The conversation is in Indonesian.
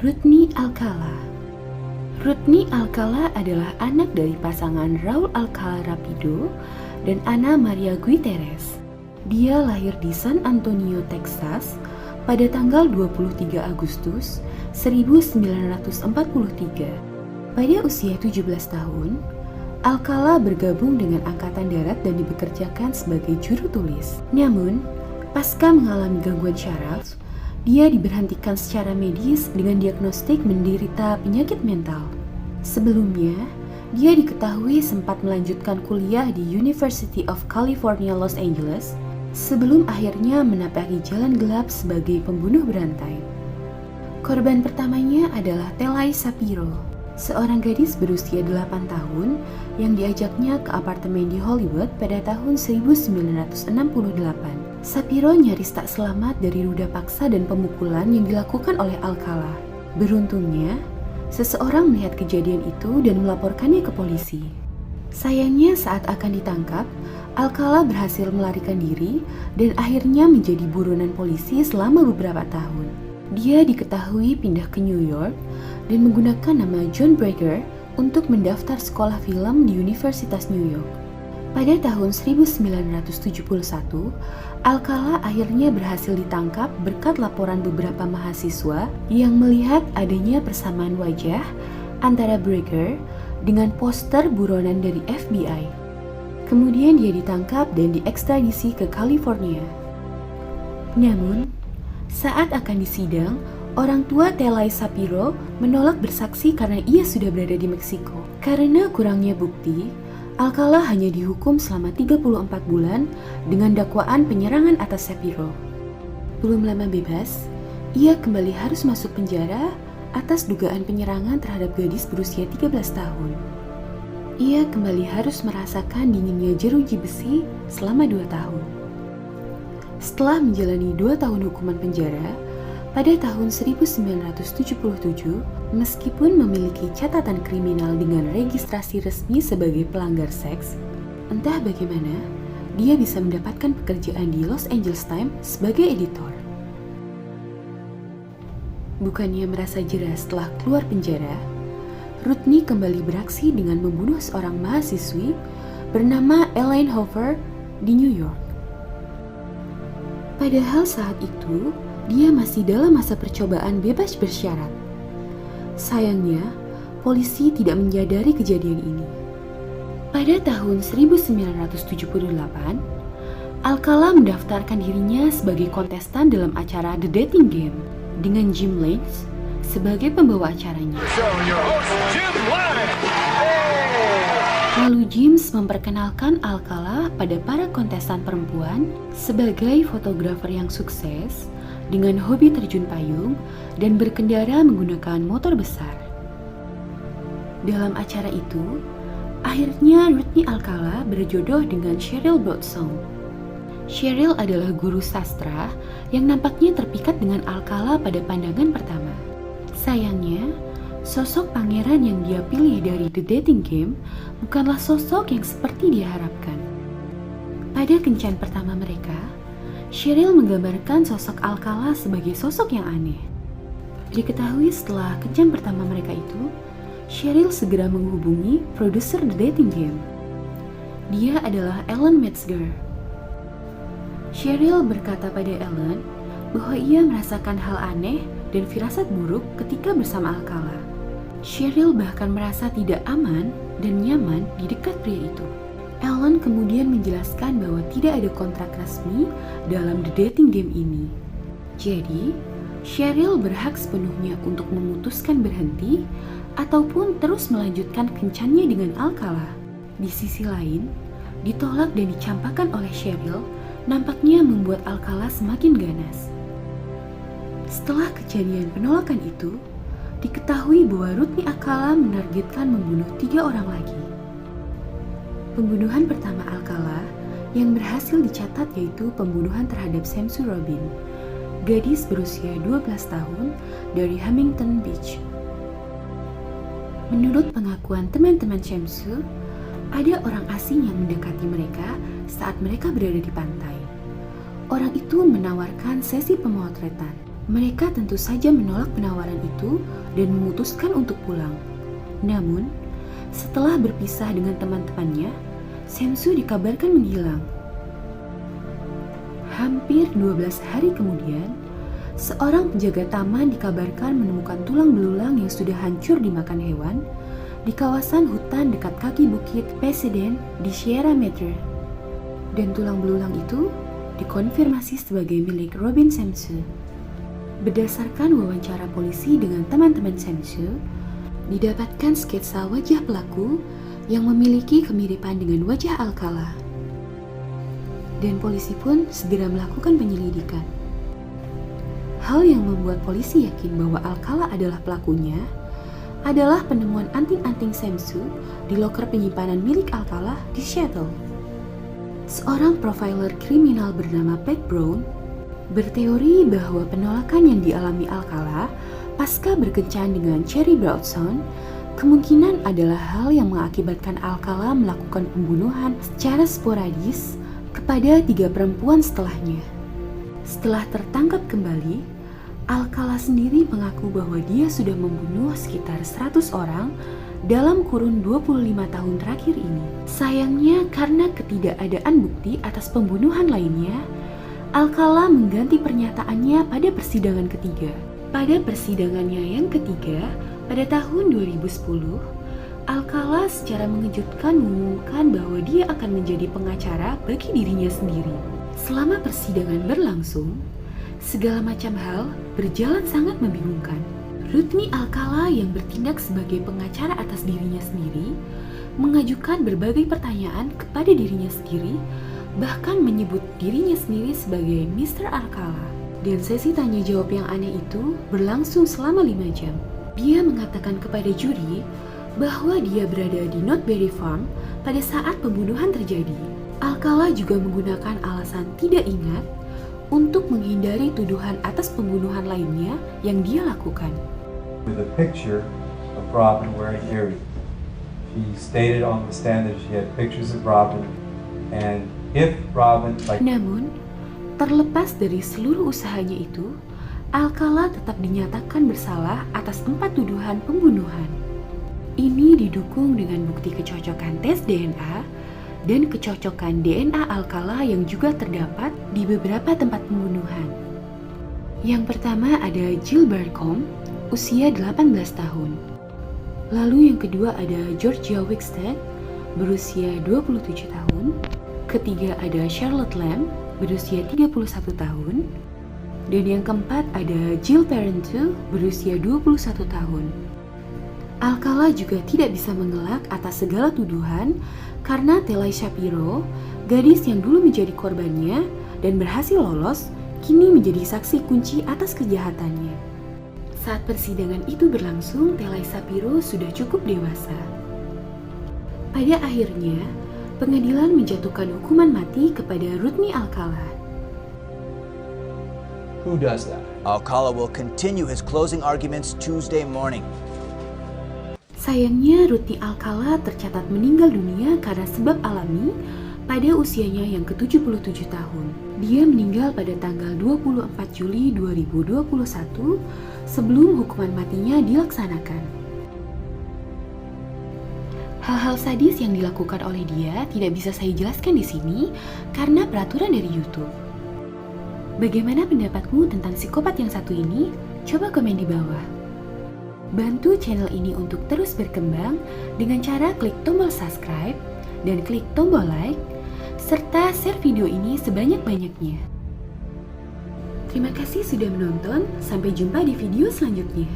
Rodney Alcala. Rodney Alcala adalah anak dari pasangan Raul Alcala Rapido dan Ana Maria Gutierrez. Dia lahir di San Antonio, Texas pada tanggal 23 Agustus 1943. Pada usia 17 tahun, Alcala bergabung dengan Angkatan Darat dan dipekerjakan sebagai juru tulis. Namun, pasca mengalami gangguan syaraf, dia diberhentikan secara medis dengan diagnostik menderita penyakit mental. Sebelumnya, dia diketahui sempat melanjutkan kuliah di University of California, Los Angeles, sebelum akhirnya menapaki jalan gelap sebagai pembunuh berantai. Korban pertamanya adalah Telai Sapiro, seorang gadis berusia 8 tahun yang diajaknya ke apartemen di Hollywood pada tahun 1968. Sapiro nyaris tak selamat dari ruda paksa dan pemukulan yang dilakukan oleh Alcala. Beruntungnya, seseorang melihat kejadian itu dan melaporkannya ke polisi. Sayangnya saat akan ditangkap, Alcala berhasil melarikan diri dan akhirnya menjadi buronan polisi selama beberapa tahun. Dia diketahui pindah ke New York dan menggunakan nama John Breger untuk mendaftar sekolah film di Universitas New York. Pada tahun 1971, Alcala akhirnya berhasil ditangkap berkat laporan beberapa mahasiswa yang melihat adanya persamaan wajah antara Breger dengan poster buronan dari FBI. Kemudian dia ditangkap dan diekstradisi ke California. Namun, saat akan disidang, orang tua Telai Sapiro menolak bersaksi karena ia sudah berada di Meksiko. Karena kurangnya bukti, Alcala hanya dihukum selama 34 bulan dengan dakwaan penyerangan atas Sapiro. Belum lama bebas, ia kembali harus masuk penjara atas dugaan penyerangan terhadap gadis berusia 13 tahun. Ia kembali harus merasakan dinginnya jeruji besi selama 2 tahun. Setelah menjalani 2 tahun hukuman penjara, pada tahun 1977, meskipun memiliki catatan kriminal dengan registrasi resmi sebagai pelanggar seks, entah bagaimana, dia bisa mendapatkan pekerjaan di Los Angeles Times sebagai editor. Bukannya merasa jera setelah keluar penjara, Rodney kembali beraksi dengan membunuh seorang mahasiswi bernama Elaine Hoover di New York. Padahal saat itu, dia masih dalam masa percobaan bebas bersyarat. Sayangnya, polisi tidak menyadari kejadian ini. Pada tahun 1978, Alcala mendaftarkan dirinya sebagai kontestan dalam acara The Dating Game dengan Jim Lange sebagai pembawa acaranya. Lalu James memperkenalkan Alcala pada para kontestan perempuan sebagai fotografer yang sukses dengan hobi terjun payung dan berkendara menggunakan motor besar. Dalam acara itu, akhirnya Rodney Alcala berjodoh dengan Cheryl Blossom. Cheryl adalah guru sastra yang nampaknya terpikat dengan Alcala pada pandangan pertama. Sayangnya, sosok pangeran yang dia pilih dari The Dating Game bukanlah sosok yang seperti dia harapkan. Pada kencan pertama mereka, Cheryl menggambarkan sosok Alcala sebagai sosok yang aneh. Diketahui setelah kencan pertama mereka itu, Cheryl segera menghubungi produser The Dating Game. Dia adalah Ellen Metzger. Cheryl berkata pada Ellen bahwa ia merasakan hal aneh dan firasat buruk ketika bersama Alcala. Cheryl bahkan merasa tidak aman dan nyaman di dekat pria itu. Ellen kemudian menjelaskan bahwa tidak ada kontrak resmi dalam The Dating Game ini. Jadi, Cheryl berhak sepenuhnya untuk memutuskan berhenti ataupun terus melanjutkan kencannya dengan Alcala. Di sisi lain, ditolak dan dicampakkan oleh Cheryl nampaknya membuat Alcala semakin ganas. Setelah kejadian penolakan itu, diketahui bahwa Rodney Alcala menargetkan membunuh 3 orang lagi. Pembunuhan pertama Alcala yang berhasil dicatat yaitu pembunuhan terhadap Shamsu Robin, gadis berusia 12 tahun dari Huntington Beach. Menurut pengakuan teman-teman Shamsu, ada orang asing yang mendekati mereka saat mereka berada di pantai. Orang itu menawarkan sesi pemotretan. Mereka tentu saja menolak penawaran itu dan memutuskan untuk pulang. Namun, setelah berpisah dengan teman-temannya, Samsu dikabarkan menghilang. Hampir 12 hari kemudian, seorang penjaga taman dikabarkan menemukan tulang belulang yang sudah hancur dimakan hewan di kawasan hutan dekat kaki bukit Pasadena di Sierra Madre. Dan tulang belulang itu dikonfirmasi sebagai milik Robin Samsu. Berdasarkan wawancara polisi dengan teman-teman Samsu, didapatkan sketsa wajah pelaku yang memiliki kemiripan dengan wajah Alcala. Dan polisi pun segera melakukan penyelidikan. Hal yang membuat polisi yakin bahwa Alcala adalah pelakunya adalah penemuan anting-anting Samsu di loker penyimpanan milik Alcala di Seattle. Seorang profiler kriminal bernama Pat Brown berteori bahwa penolakan yang dialami Alcala pasca berkencan dengan Cherry Broadson kemungkinan adalah hal yang mengakibatkan Alcala melakukan pembunuhan secara sporadis kepada 3 perempuan setelahnya. Setelah tertangkap kembali, Alcala sendiri mengaku bahwa dia sudah membunuh sekitar 100 orang dalam kurun 25 tahun terakhir ini. Sayangnya karena ketidakadaan bukti atas pembunuhan lainnya, Alcala mengganti pernyataannya pada persidangan ketiga. Pada persidangannya yang ketiga, pada tahun 2010, Alcala secara mengejutkan mengumumkan bahwa dia akan menjadi pengacara bagi dirinya sendiri. Selama persidangan berlangsung, segala macam hal berjalan sangat membingungkan. Rudney Alcala yang bertindak sebagai pengacara atas dirinya sendiri mengajukan berbagai pertanyaan kepada dirinya sendiri, bahkan menyebut dirinya sendiri sebagai Mr. Alcala. Dan sesi tanya jawab yang aneh itu berlangsung selama 5 jam. Dia mengatakan kepada juri bahwa dia berada di Notberry Farm pada saat pembunuhan terjadi. Alcala juga menggunakan alasan tidak ingat untuk menghindari tuduhan atas pembunuhan lainnya yang dia lakukan. With a picture of Robin wearing earrings. She stated on the stand that she had pictures of Robin, and if Robin Namun, terlepas dari seluruh usahanya itu, Alcala tetap dinyatakan bersalah atas 4 tuduhan pembunuhan. Ini didukung dengan bukti kecocokan tes DNA dan kecocokan DNA Alcala yang juga terdapat di beberapa tempat pembunuhan. Yang pertama ada Jill Barcombe, usia 18 tahun. Lalu yang kedua ada Georgia Wickstead, berusia 27 tahun. Ketiga ada Charlotte Lamb, berusia 31 tahun. Dan yang keempat ada Jill Parenteau, berusia 21 tahun. Alcala juga tidak bisa mengelak atas segala tuduhan karena Telai Shapiro, gadis yang dulu menjadi korbannya dan berhasil lolos, kini menjadi saksi kunci atas kejahatannya. Saat persidangan itu berlangsung, Telai Shapiro sudah cukup dewasa. Pada akhirnya, pengadilan menjatuhkan hukuman mati kepada Rudney Alcala. Who does that? Alcala will continue his closing arguments Tuesday morning. Sayangnya, Rudney Alcala tercatat meninggal dunia karena sebab alami pada usianya yang ke-77 tahun. Dia meninggal pada tanggal 24 Juli 2021 sebelum hukuman matinya dilaksanakan. Hal-hal sadis yang dilakukan oleh dia tidak bisa saya jelaskan di sini karena peraturan dari YouTube. Bagaimana pendapatmu tentang psikopat yang satu ini? Coba komen di bawah. Bantu channel ini untuk terus berkembang dengan cara klik tombol subscribe dan klik tombol like, serta share video ini sebanyak-banyaknya. Terima kasih sudah menonton, sampai jumpa di video selanjutnya.